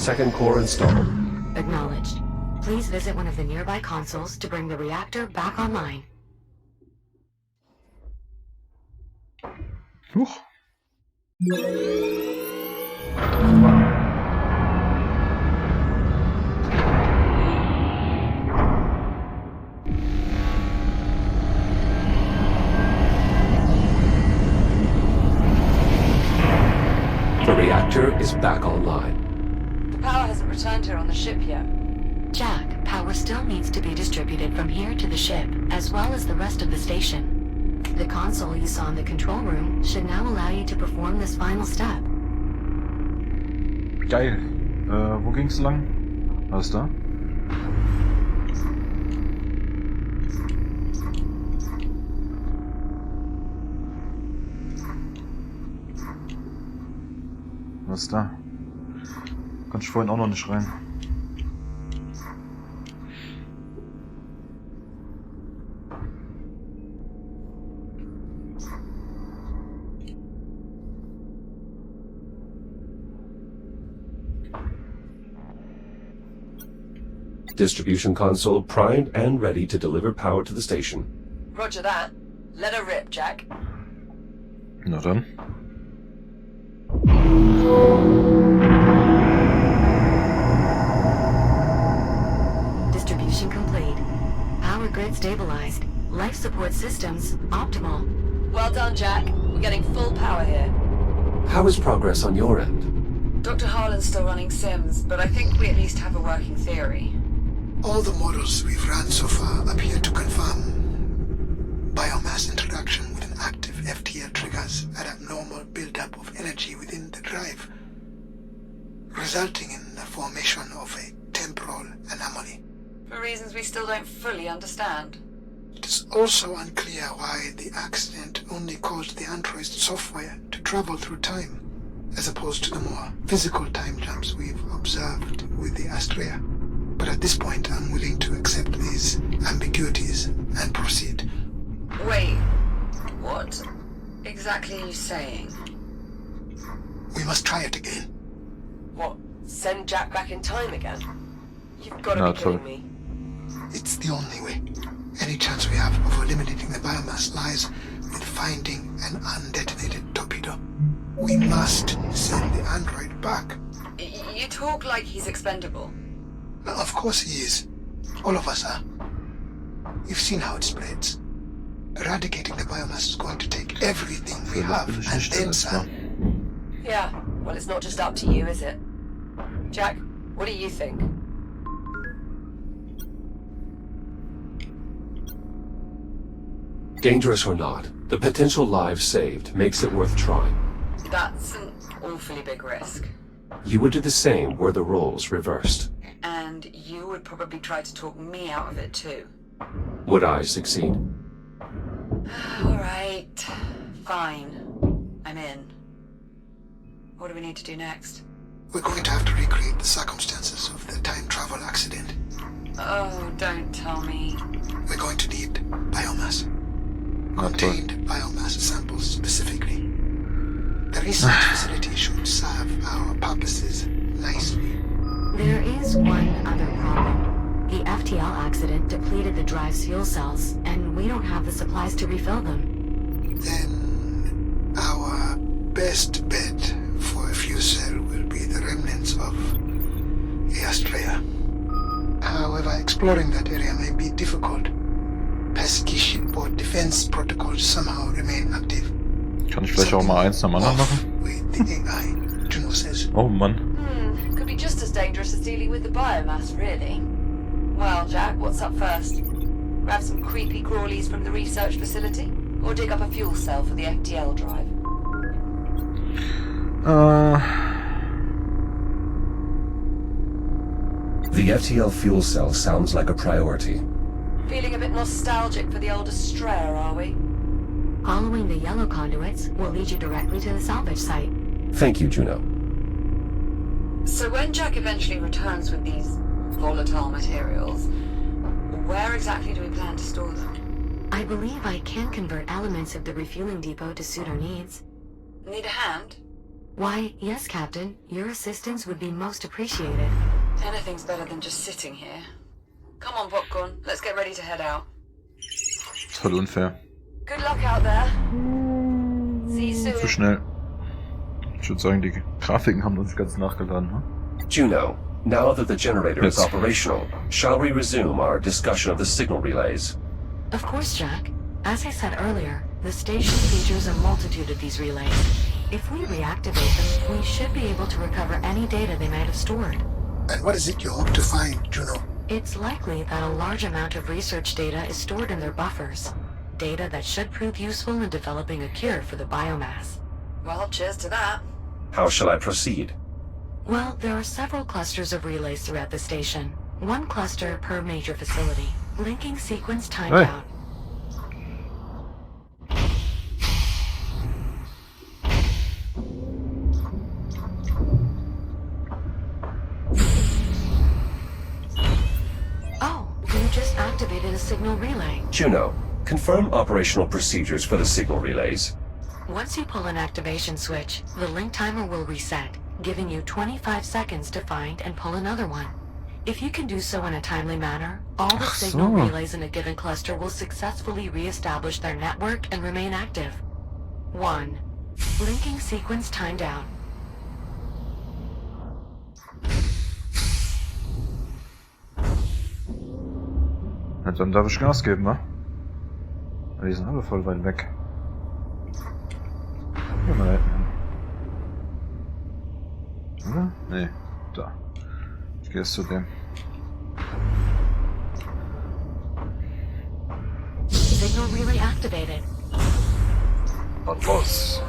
Second core installed. Acknowledged. Please visit one of the nearby consoles to bring the reactor back online. Huch. The reactor is back online. The power hasn't returned here on the ship yet. Jack, power still needs to be distributed from here to the ship, as well as the rest of the station. The console you saw in the control room should now allow you to perform this final step. Geil. Wo ging's lang? Was da? Was ist da? Konnte ich vorhin auch noch nicht rein. Distribution console primed and ready to deliver power to the station. Roger that. Let her rip, Jack. Na dann. Distribution complete. Power grid stabilized. Life support systems optimal. Well done, Jack. We're getting full power here. How is progress on your end? Dr. Harlan's still running sims, but I think we at least have a working theory. All the models we've run so far appear to confirm biomass interaction with an active FTL triggers an abnormal buildup of energy within the drive, resulting in the formation of a temporal anomaly. For reasons we still don't fully understand. It is also unclear why the accident only caused the android's software to travel through time, as opposed to the more physical time jumps we've observed with the Astrea. But at this point, I'm willing to accept these ambiguities and proceed. Wait, what exactly are you saying? We must try it again. What, send Jack back in time again? You've got to No, be sorry. kidding me. It's the only way. Any chance we have of eliminating the biomass lies with finding an undetonated torpedo. We must send the android back. You talk like he's expendable. Well, of course he is. All of us are. You've seen how it spreads. Eradicating the biomass is going to take everything we have Bin ich and nicht then ersetzbar. some. Yeah, well, it's not just up to you, is it? Jack, what do you think? Dangerous or not, the potential lives saved makes it worth trying. That's an awfully big risk. You would do the same were the roles reversed. And you would probably try to talk me out of it too. Would I succeed? Alright, fine. I'm in. What do we need to do next? We're going to have to recreate the circumstances of the time travel accident. Oh, don't tell me. We're going to need biomass. Na toll. Contained biomass samples specifically. The research facility should serve our purposes nicely. There is one other problem. The FTL accident depleted the drive's fuel cells, and we don't have the supplies to refill them. Then our best bet for a fuel cell will be the remnants of the Astrea. However, exploring that area may be difficult. Pesky shipboard defense protocols somehow remain active. Kann ich vielleicht auch mal eins nach dem anderen machen? With the AI, Juno says. Oh Mann. Could be just as dangerous as dealing with the biomass, really. Well, Jack, what's up first? Grab some creepy crawlies from the research facility? Or dig up a fuel cell for the FTL drive? The FTL fuel cell sounds like a priority. Feeling a bit nostalgic for the old Astrea, are we? Following the yellow conduits will lead you directly to the salvage site. Thank you, Juno. So when Jack eventually returns with these volatile materials, where exactly do we plan to store them? I believe I can convert elements of the refueling depot to suit our needs. Need a hand? Why, yes, Captain. Your assistance would be most appreciated. Anything's better than just sitting here. Come on, Popcorn. Let's get ready to head out. Voll unfair. Good luck out there. See you Zu soon. schnell. Ich würde sagen, die Grafiken haben uns ganz nachgeladen. Ne? Juno, now that the generator is Yes. operational, shall we resume our discussion of the signal relays? Of course, Jack. As I said earlier, the station features a multitude of these relays. If we reactivate them, we should be able to recover any data they might have stored. And what is it you hope to find, Juno? It's likely that a large amount of research data is stored in their buffers. Data that should prove useful in developing a cure for the biomass. Well, cheers to that. How shall I proceed? Well, there are several clusters of relays throughout the station. One cluster per major facility. Linking sequence timed Hey. out. Oh, you just activated a signal relay. Juno, confirm operational procedures for the signal relays. Once you pull an activation switch, the link timer will reset, giving you 25 seconds to find and pull another one. If you can do so in a timely manner, all the signal so. relays in a given cluster will successfully re-establish their network and remain active. 1. Linking sequence timed out. Ja, dann darf ich Gas geben, wa? Die sind alle voll weit weg. Geh mal da hinten hin. Oder? Nee, da. Ich gehe jetzt zu dem. Signal relay activated. Und los!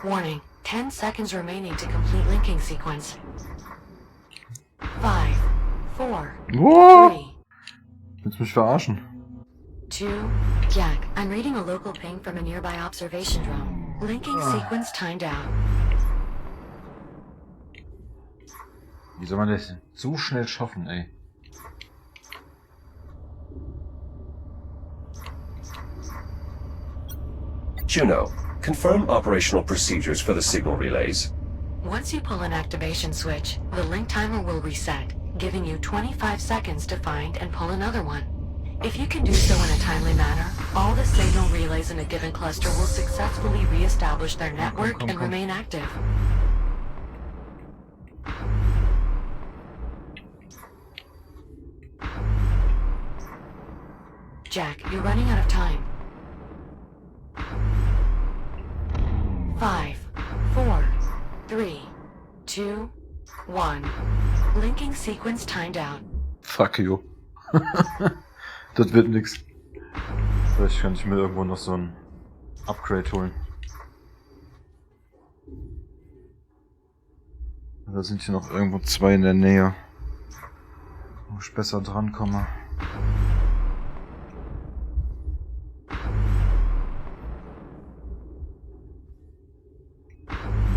Warning. 10 seconds remaining to complete linking sequence. 5, 4, Wow! 3, Willst du mich verarschen? 2. Jack, I'm reading a local ping from a nearby observation drone. Linking sequence timed out. Wie soll man das so schnell schaffen, ey? Juno, confirm operational procedures for the signal relays. Once you pull an activation switch, the link timer will reset, giving you 25 seconds to find and pull another one. If you can do so in a timely manner, all the signal relays in a given cluster will successfully re-establish their network and remain active. Jack, you're running out of time. 5, 4, 3, 2, 1. Linking sequence timed out. Fuck you. Das wird nix. Vielleicht kann ich mir irgendwo noch so ein Upgrade holen. Da sind hier noch irgendwo zwei in der Nähe, wo ich besser drankomme.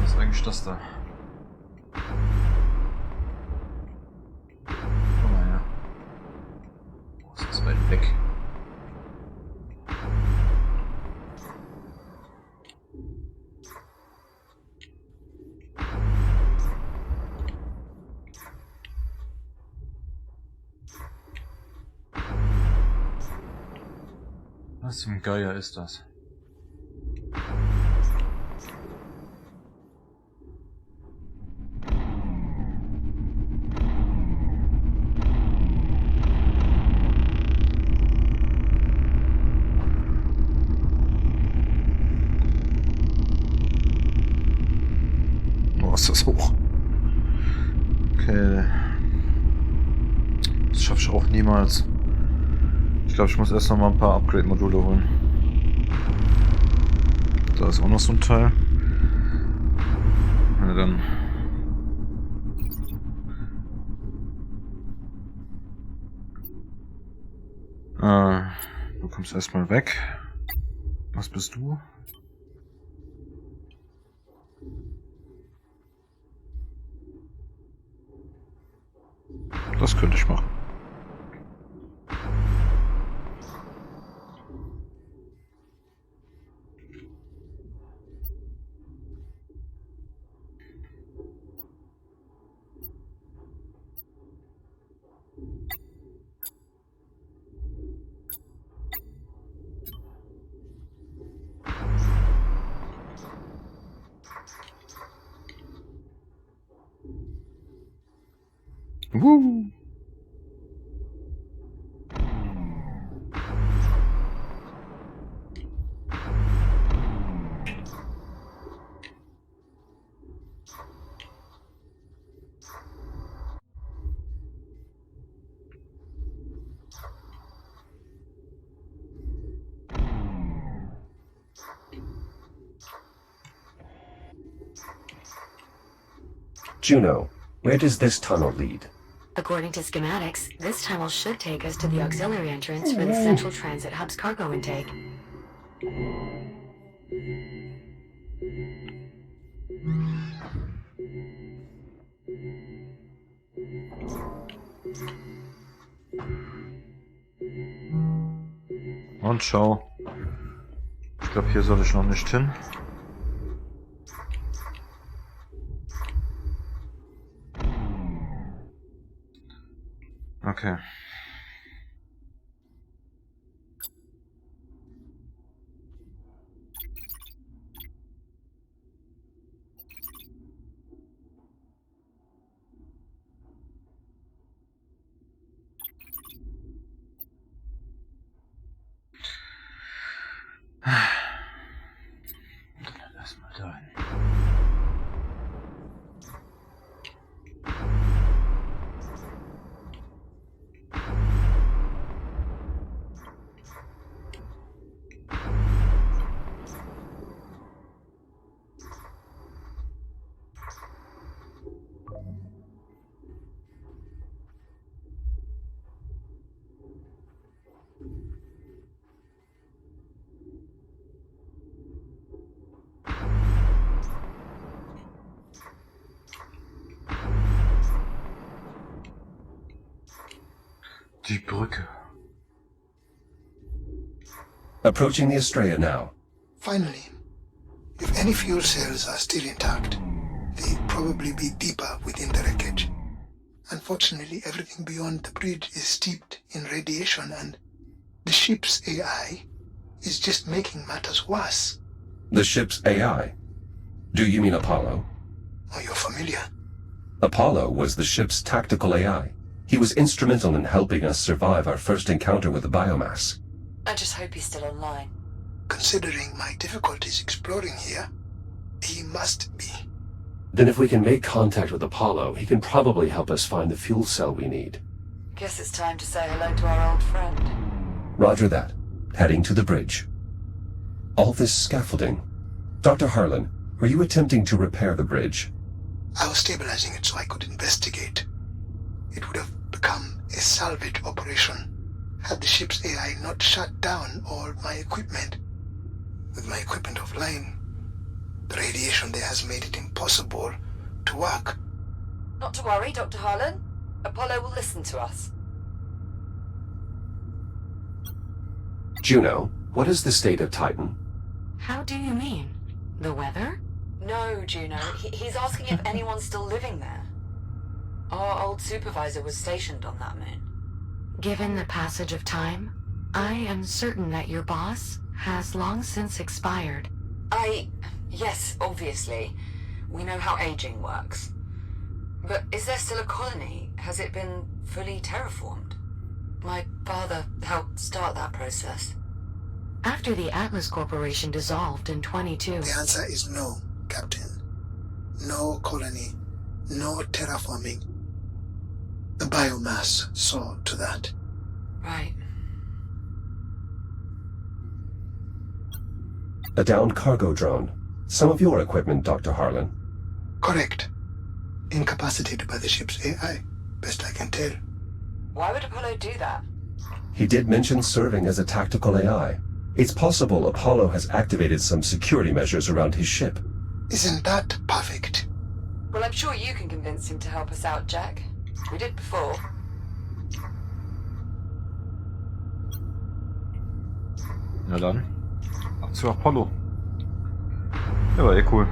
Was ist eigentlich das da? Guck mal her. Oh, ist das weit weg. Was zum Geier ist das? Oh, ist das hoch. Okay. Das schaffe ich auch niemals. Ich glaube, ich muss erst noch mal ein paar Upgrade-Module holen. Da ist auch noch so ein Teil. Na dann. Du kommst erstmal weg. Was bist du? Das könnte ich machen. Woo. Juno, where does this tunnel lead? According to schematics, this tunnel should take us to the auxiliary entrance for the Central Transit Hub's cargo intake. Und schau. Ich glaube, hier soll ich noch nicht hin. Okay. Lass mal da hin. Die Brücke. Approaching the Estrella now. Finally, if any fuel cells are still intact, they'd probably be deeper within the wreckage. Unfortunately, everything beyond the bridge is steeped in radiation, and the ship's AI is just making matters worse. The ship's AI? Do you mean Apollo? Oh, you're familiar? Apollo was the ship's tactical AI. He was instrumental in helping us survive our first encounter with the biomass. I just hope he's still online. Considering my difficulties exploring here, he must be. Then if we can make contact with Apollo, he can probably help us find the fuel cell we need. Guess it's time to say hello to our old friend. Roger that. Heading to the bridge. All this scaffolding. Dr. Harlan, were you attempting to repair the bridge? I was stabilizing it so I could investigate. It would have become a salvage operation had the ship's AI not shut down all my equipment. With my equipment offline, the radiation there has made it impossible to work. Not to worry, Dr. Harlan. Apollo will listen to us. Juno, what is the state of Titan? How do you mean? The weather? No, Juno. He's asking if anyone's still living there. Our old supervisor was stationed on that moon. Given the passage of time, I am certain that your boss has long since expired. Yes, obviously. We know how aging works. But is there still a colony? Has it been fully terraformed? My father helped start that process. After the Atlas Corporation dissolved in 22... The answer is no, Captain. No colony, no terraforming. The biomass saw to that. Right. A downed cargo drone. Some of your equipment, Dr. Harlan. Correct. Incapacitated by the ship's AI, best I can tell. Why would Apollo do that? He did mention serving as a tactical AI. It's possible Apollo has activated some security measures around his ship. Isn't that perfect? Well, I'm sure you can convince him to help us out, Jack. We did before. Na dann. Ab zu Apollo. Ja, war eh cool.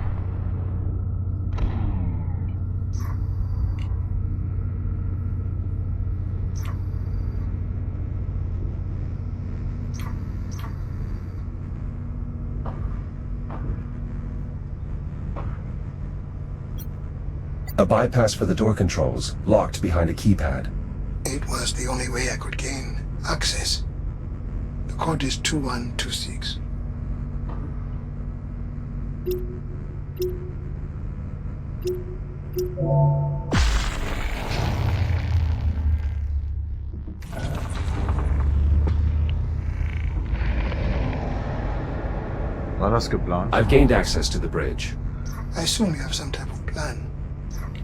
A bypass for the door controls, locked behind a keypad. It was the only way I could gain access. The code is 2126. War das geplant? I've gained access to the bridge. I assume you have some type of plan.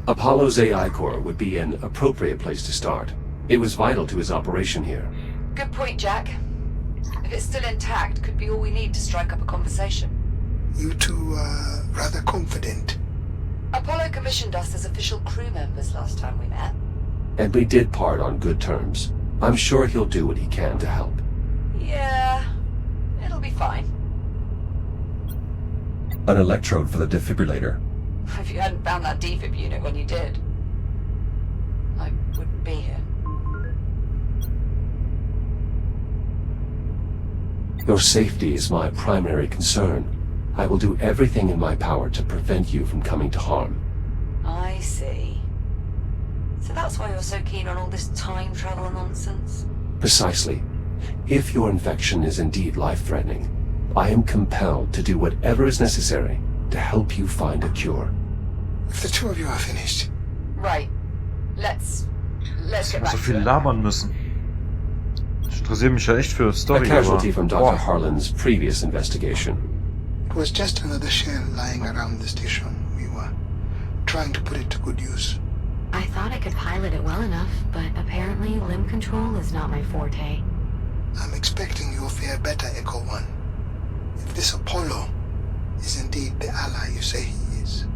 Apollo's AI core would be an appropriate place to start. It was vital to his operation here. Good point, Jack. If it's still intact, could be all we need to strike up a conversation. You two are rather confident. Apollo commissioned us as official crew members last time we met. And we did part on good terms. I'm sure he'll do what he can to help. Yeah, it'll be fine. An electrode for the defibrillator. If you hadn't found that defib unit when you did, I wouldn't be here. Your safety is my primary concern. I will do everything in my power to prevent you from coming to harm. I see. So that's why you're so keen on all this time travel nonsense? Precisely. If your infection is indeed life-threatening, I am compelled to do whatever is necessary to help you find a cure. If the two of you are finished, Right. Let's get back So to viel it. labern müssen. Ich interessiere mich ja echt für A Story, casualty from Dr. Boah. Harlan's previous investigation. it was just another shell lying around the station. We were trying to put it to good use. I thought I could pilot it well enough, but apparently limb control is not my forte. I'm expecting you'll fare better, Echo One. If this Apollo is indeed the ally you say he is.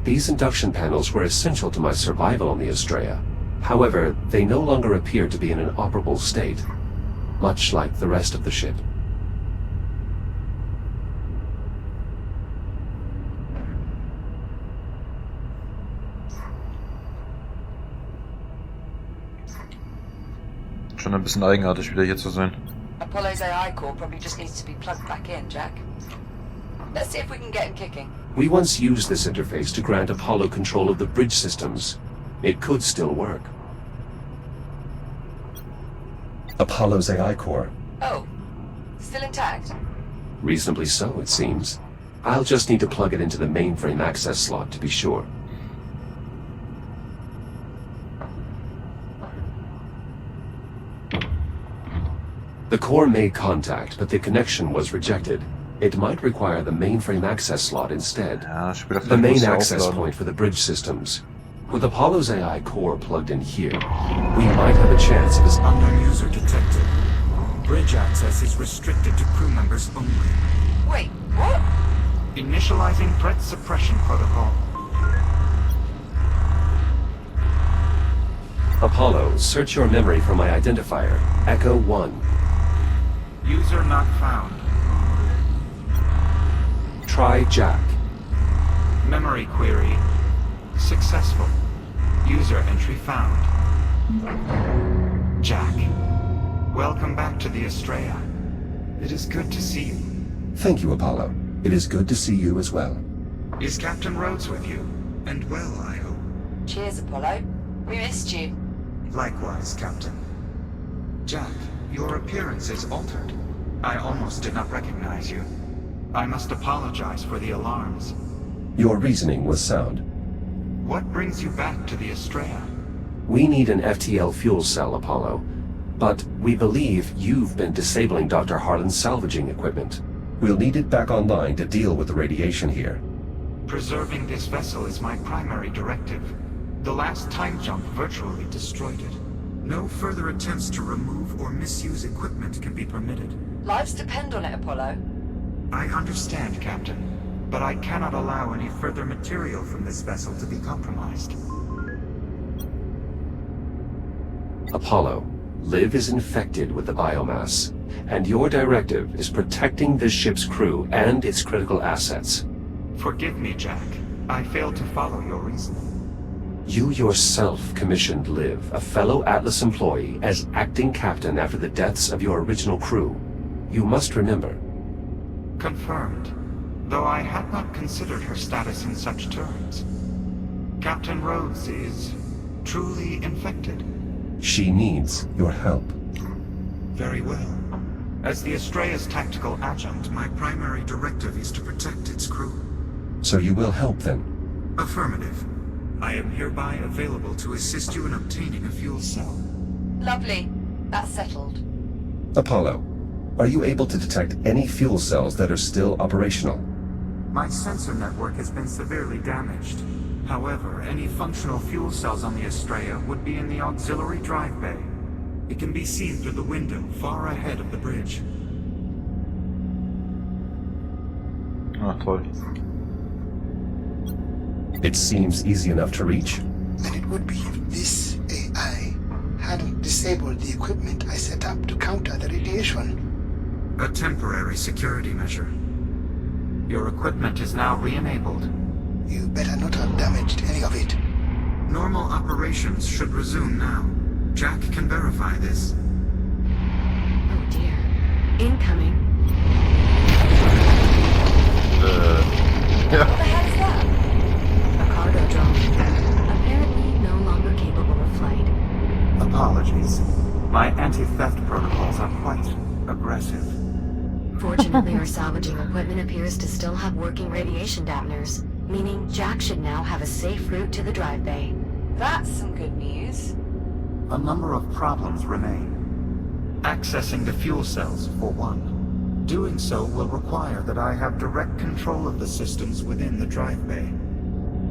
These induction panels were essential to my survival on the Estrella. However, they no longer appear to be in an operable state, much like the rest of the ship. Schon ein bisschen eigenartig, wieder hier zu sein. Apollo's AI core probably just needs to be plugged back in, Jack. Let's see if we can get him kicking. We once used this interface to grant Apollo control of the bridge systems. It could still work. Apollo's AI core. Oh, still intact? Reasonably so, it seems. I'll just need to plug it into the mainframe access slot to be sure. The core made contact, but the connection was rejected. It might require the mainframe access slot instead. Ja, später The vielleicht muss main er access aufladen. point for the bridge systems. With Apollo's AI core plugged in here, we might have a chance of his... Unknown user detected. Bridge access is restricted to crew members only. Wait, what? Initializing threat suppression protocol. Apollo, search your memory for my identifier, Echo 1. User not found. Try Jack. Memory query. Successful. User entry found. Jack. Welcome back to the Estrella. It is good to see you. Thank you, Apollo. It is good to see you as well. Is Captain Rhodes with you? And well, I hope. Cheers, Apollo. We missed you. Likewise, Captain. Jack, your appearance is altered. I almost did not recognize you. I must apologize for the alarms. Your reasoning was sound. What brings you back to the Estrella? We need an FTL fuel cell, Apollo. But we believe you've been disabling Dr. Harlan's salvaging equipment. We'll need it back online to deal with the radiation here. Preserving this vessel is my primary directive. The last time jump virtually destroyed it. No further attempts to remove or misuse equipment can be permitted. Lives depend on it, Apollo. I understand, Captain, but I cannot allow any further material from this vessel to be compromised. Apollo, Liv is infected with the biomass, and your directive is protecting the ship's crew and its critical assets. Forgive me, Jack. I failed to follow your reasoning. You yourself commissioned Liv, a fellow Atlas employee, as acting captain after the deaths of your original crew. You must remember. Confirmed, though I had not considered her status in such terms. Captain Rhodes is truly infected. She needs your help. Very well. As the Astrea's tactical adjunct, my primary directive is to protect its crew. So you will help then? Affirmative. I am hereby available to assist you in obtaining a fuel cell. Lovely. That's settled. Apollo, are you able to detect any fuel cells that are still operational? My sensor network has been severely damaged. However, any functional fuel cells on the Astrea would be in the auxiliary drive bay. It can be seen through the window far ahead of the bridge. Ah, toll. It seems easy enough to reach. And it would be if this AI hadn't disabled the equipment I set up to counter the radiation. A temporary security measure. Your equipment is now re-enabled. You better not have damaged any of it. Normal operations should resume now. Jack can verify this. Oh dear. Incoming. What the hell is that? A cargo drone. Apparently no longer capable of flight. Apologies. My anti-theft protocols are quite aggressive. Fortunately, our salvaging equipment appears to still have working radiation dampeners, meaning Jack should now have a safe route to the drive bay. That's some good news. A number of problems remain. Accessing the fuel cells, for one. Doing so will require that I have direct control of the systems within the drive bay.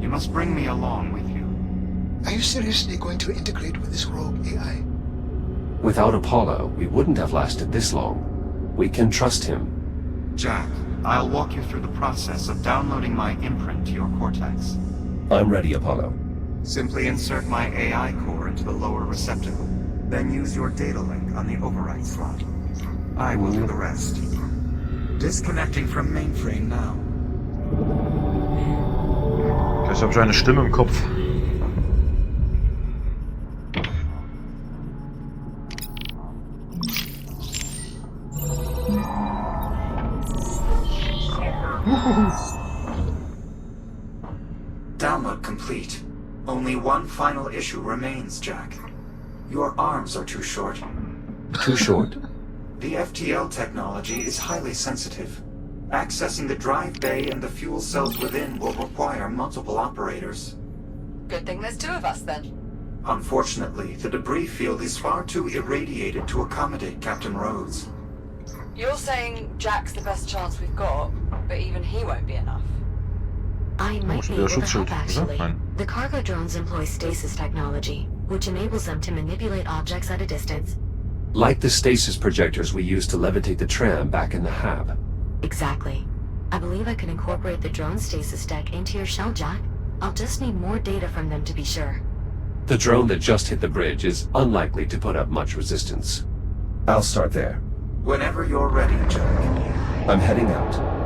You must bring me along with you. Are you seriously going to integrate with this rogue AI? Without Apollo, we wouldn't have lasted this long. We can trust him. Jack, I'll walk you through the process of downloading my imprint to your cortex. I'm ready, Apollo. Simply insert my AI core into the lower receptacle, then use your data link on the override slot. I will do the rest. Disconnecting from mainframe now. Ich habe schon eine Stimme im Kopf. Download complete. Only one final issue remains, Jack. Your arms are too short. Too short? The FTL technology is highly sensitive. Accessing the drive bay and the fuel cells within will require multiple operators. Good thing there's two of us then. Unfortunately, the debris field is far too irradiated to accommodate Captain Rhodes. You're saying Jack's the best chance we've got, but even he won't be enough. I might schon be wieder able to help, Schutzschild, oder? actually. Nein. The cargo drones employ stasis technology, which enables them to manipulate objects at a distance. Like the stasis projectors we used to levitate the tram back in the hab. Exactly. I believe I could incorporate the drone stasis deck into your shell, Jack. I'll just need more data from them to be sure. The drone that just hit the bridge is unlikely to put up much resistance. I'll start there. Whenever you're ready, Jack. I'm heading out.